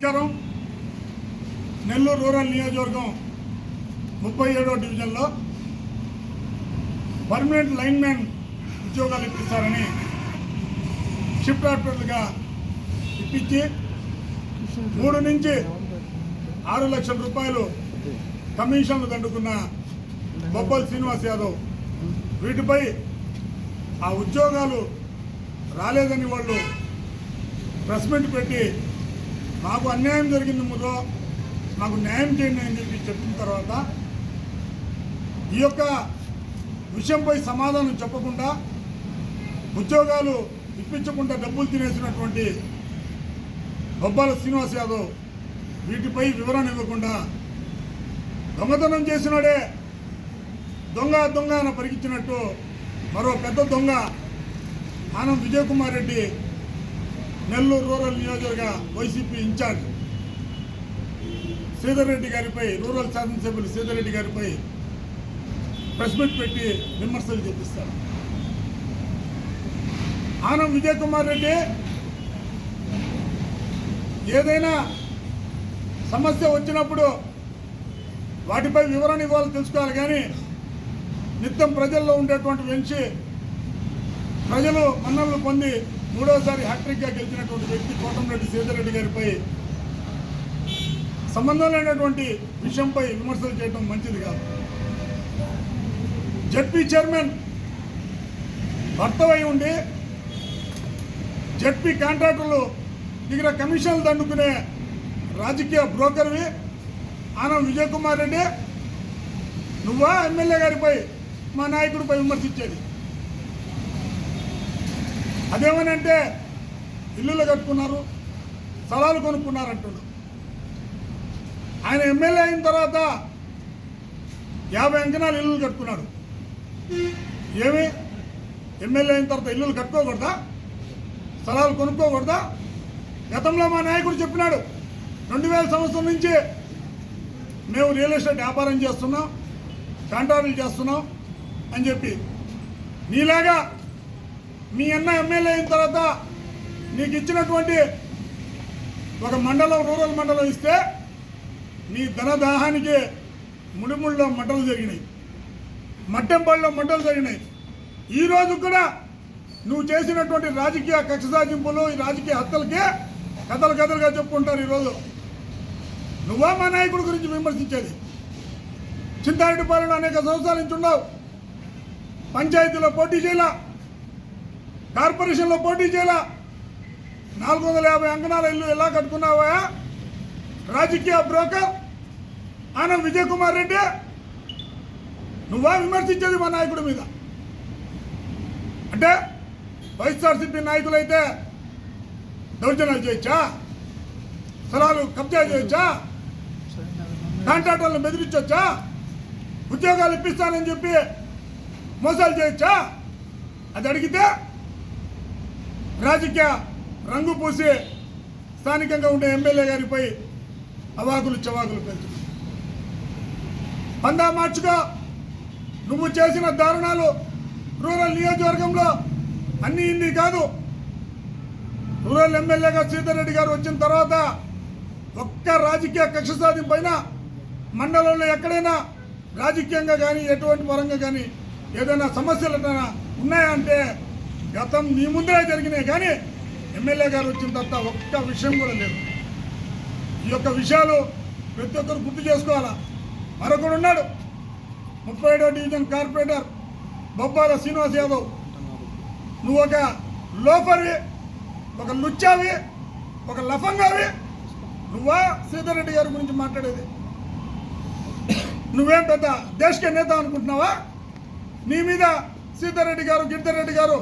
నమస్కారం. నెల్లూరు రూరల్ నియోజకవర్గం 37వ డివిజన్లో పర్మనెంట్ లైన్మెన్ ఉద్యోగాలు ఇప్పిస్తారని షిఫ్ట్ ఆపరేటర్లుగా ఇప్పించి 3 నుంచి 6 లక్షల రూపాయలు కమిషన్లు దండుకున్న బొబ్బల్ శ్రీనివాస్ యాదవ్ వీటిపై ఆ ఉద్యోగాలు రాలేదని వాళ్ళు ప్రెస్ మీట్ పెట్టి మాకు అన్యాయం జరిగింది, మాకు న్యాయం చేయండి అని చెప్పిన తర్వాత ఈ యొక్క విషయంపై సమాధానం చెప్పకుండా ఉద్యోగాలు ఇప్పించకుండా డబ్బులు తినేసినటువంటి బొబ్బల శ్రీనివాస్ యాదవ్ వీటిపై వివరణ ఇవ్వకుండా దొంగతనం చేసినాడే దొంగ అని పరిగించినట్టు మరో పెద్ద దొంగ ఆనంద్ విజయ్ కుమార్ రెడ్డి నెల్లూరు రూరల్ నియోజకవర్గ వైసీపీ ఇన్ఛార్జ్ శ్రీధర్ రెడ్డి గారిపై, రూరల్ శాసనసభ్యులు శ్రీధర్ రెడ్డి గారిపై ప్రెస్ మీట్ పెట్టి విమర్శలు చేపిస్తారు. ఆనంద్ విజయ్ కుమార్ రెడ్డి ఏదైనా సమస్య వచ్చినప్పుడు వాటిపై వివరణ ఇవ్వాలి, తెలుసుకోవాలి. కానీ నిత్యం ప్రజల్లో ఉండేటువంటి వెంచి ప్రజలు మన్ననలు పొంది 3వసారి హ్యాట్రిక్గా గెలిచినటువంటి వ్యక్తి కోటంరెడ్డి శ్రీధర్ రెడ్డి గారిపై సంబంధం లేనటువంటి విషయంపై విమర్శలు చేయడం మంచిది కాదు. జడ్పీ చైర్మన్ భర్తవై ఉండి జడ్పీ కాంట్రాక్టర్లు దగ్గర కమిషన్లు దండుకునే రాజకీయ బ్రోకర్వి ఆనంద్ విజయ్ కుమార్ రెడ్డి, నువ్వా ఎమ్మెల్యే గారిపై మా నాయకుడిపై విమర్శించేది? అదేమనంటే ఇల్లులు కట్టుకున్నారు, స్థలాలు కొనుక్కున్నారు అంటున్నాడు. ఆయన ఎమ్మెల్యే అయిన తర్వాత 50 అంకణాలు ఇల్లులు కట్టుకున్నాడు. ఏమి ఎమ్మెల్యే అయిన తర్వాత ఇల్లులు కట్టుకోకూడదా? స్థలాలు కొనుక్కోకూడదా? గతంలో మా నాయకుడు చెప్పినాడు, 2000 సంవత్సరం నుంచి మేము రియల్ ఎస్టేట్ వ్యాపారం చేస్తున్నాం, కాంట్రాక్టులు చేస్తున్నాం అని చెప్పి. నీలాగా మీ అన్న ఎమ్మెల్యే అయిన తర్వాత నీకు ఇచ్చినటువంటి ఒక మండలం, రూరల్ మండలం ఇస్తే నీ ధనదాహానికి ముడిముళ్ళలో మంటలు జరిగినాయి, మట్టెంపల్లిలో మంటలు జరిగినాయి. ఈరోజు కూడా నువ్వు చేసినటువంటి రాజకీయ కక్ష సాధింపులు, ఈ రాజకీయ హత్యలకే కథలుగా చెప్పుకుంటారు. ఈరోజు నువ్వా మా నాయకుడి గురించి విమర్శించేది? చింతారెడ్డిపాలెంలో అనేక సంవత్సరాల నుంచి ఉండవు, పంచాయతీలో పోటీ చేయాల, కార్పొరేషన్లో పోటీ చేయాల, 450 అంకణాల ఇల్లు ఎలా కట్టుకున్నావా? రాజకీయ బ్రోకర్ ఆనంద్ విజయ్ కుమార్ రెడ్డి, నువ్వా విమర్శించేది మా నాయకుడి మీద? అంటే వైఎస్ఆర్సీపీ నాయకులైతే దౌర్జన్యాలు చేయొచ్చా? స్థలాలు కబ్జా చేయొచ్చా? కాంట్రాక్టర్లను బెదిరించొచ్చా? ఉద్యోగాలు ఇప్పిస్తానని చెప్పి మోసాలు చేయొచ్చా? అది అడిగితే రాజకీయ రంగు పూసి స్థానికంగా ఉండే ఎమ్మెల్యే గారిపై అవాకులు చవాకులు పెంచు. 10 మార్చిగా నువ్వు చేసిన దారుణాలు రూరల్ నియోజకవర్గంలో అన్నీ ఇన్ని కాదు. రూరల్ ఎమ్మెల్యేగా శ్రీధర్ రెడ్డి గారు వచ్చిన తర్వాత ఒక్క రాజకీయ కక్ష సాధింపైన మండలంలో ఎక్కడైనా రాజకీయంగా కానీ ఎటువంటి పరంగా కానీ ఏదైనా సమస్యలు ఉన్నాయా అంటే గతం నీ ముందే జరిగినాయి. కానీ ఎమ్మెల్యే గారు వచ్చిన తర్వాత ఒక్క విషయం కూడా లేదు. ఈ యొక్క విషయాలు ప్రతి ఒక్కరు గుర్తు చేసుకోవాలా. మరొకడు ఉన్నాడు, 37వ డివిజన్ కార్పొరేటర్ బొబ్బాల శ్రీనివాస్ యాదవ్. నువ్వు ఒక లోఫర్వి, ఒక లుచ్చావి, ఒక లఫంగావి. నువ్వా శ్రీధర్ రెడ్డి గారి గురించి మాట్లాడేది? నువ్వేం పెద్ద దేశక నేత అనుకుంటున్నావా? నీ మీద శ్రీధర్ రెడ్డి గారు, గిరిధర్ రెడ్డి గారు